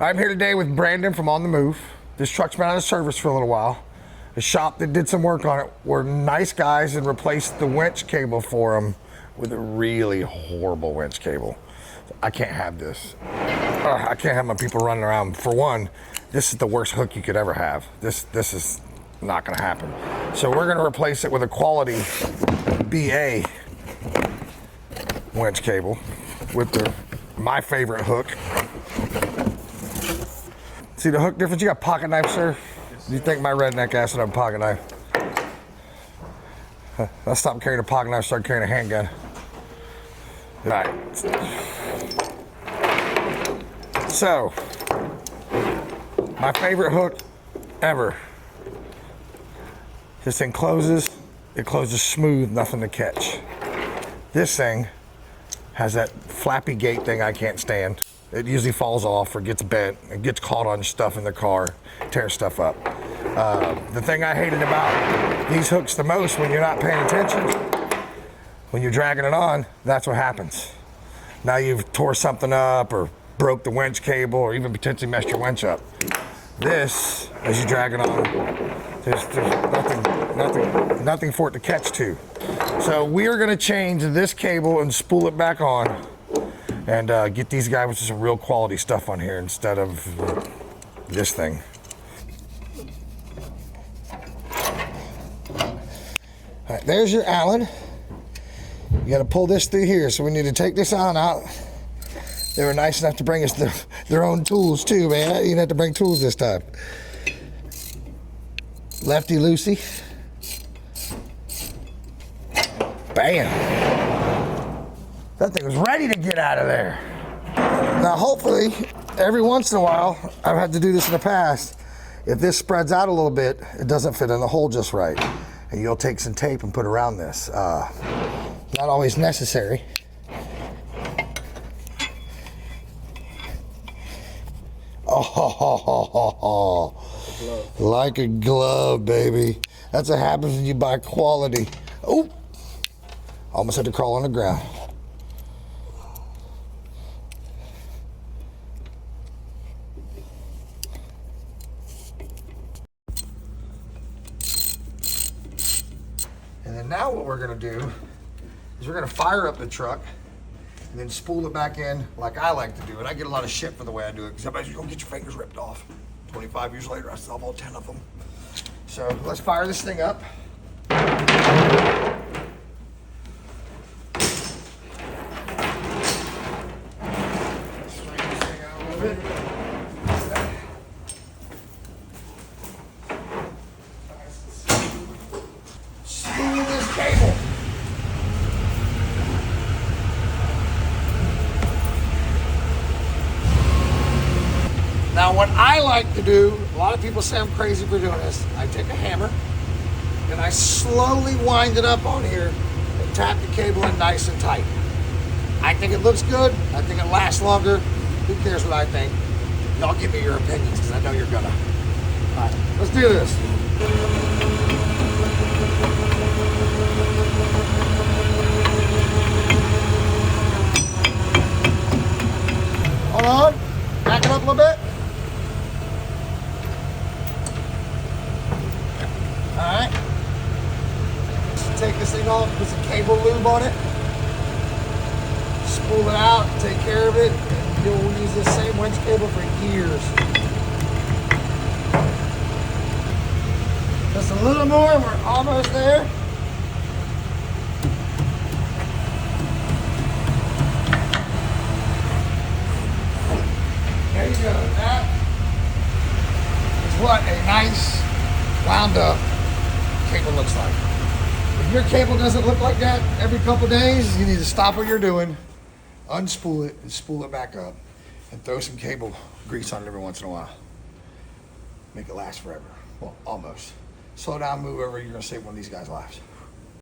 I'm here today with Brandon from On the Move. This truck's been out of service for a little while. The shop that did some work on it were nice guys and replaced the winch cable for them with a really horrible winch cable. I can't have this. I can't have my people running around. For one, this is the worst hook you could ever have. This is not gonna happen. So we're gonna replace it with a quality BA winch cable with my favorite hook. See the hook difference? You got pocket knife, sir? You think my redneck ass would have a pocket knife? I stopped carrying a pocket knife, started carrying a handgun. All right. So, my favorite hook ever. This thing closes. It closes smooth, nothing to catch. This thing has that flappy gate thing I can't stand. It usually falls off or gets bent. It gets caught on stuff in the car, tears stuff up. The thing I hated about these hooks the most when you're not paying attention, when you're dragging it on, that's what happens. Now you've tore something up or broke the winch cable or even potentially messed your winch up. This, as you drag it on, there's nothing for it to catch to. So we are gonna change this cable and spool it back on and get these guys with some real quality stuff on here instead of this thing. All right, there's your Allen. You gotta pull this through here, so we need to take this Allen out. They were nice enough to bring us their own tools too, man. You didn't have to bring tools this time. Lefty loosey. Bam. That thing was ready to get out of there. Now hopefully, every once in a while, I've had to do this in the past, if this spreads out a little bit, it doesn't fit in the hole just right. And you'll take some tape and put around this. Not always necessary. Oh, like a glove, baby. That's what happens when you buy quality. Oh, almost had to crawl on the ground. And then now what we're gonna do is we're gonna fire up the truck and then spool it back in like I like to do. And I get a lot of shit for the way I do it because everybody's gonna get your fingers ripped off. 25 years later, I still have all 10 of them. So let's fire this thing up. Straighten this thing out a little bit. Spool this cable. Now what I like to do, a lot of people say I'm crazy for doing this, I take a hammer and I slowly wind it up on here and tap the cable in nice and tight. I think it looks good, I think it lasts longer. Who cares what I think? Y'all give me your opinions because I know you're gonna. All right, let's do this. Hold on, back it up a little bit. Alright. Take this thing off, put some cable lube on it. Spool it out, take care of it, and you'll use this same winch cable for years. Just a little more, and we're almost there. There you go. That is what a nice wound up cable looks like. If your cable doesn't look like that every couple days, you need to stop what you're doing, unspool it, and spool it back up, and throw some cable grease on it every once in a while. Make it last forever. Well, almost. Slow down, move over, you're gonna save one of these guys' lives.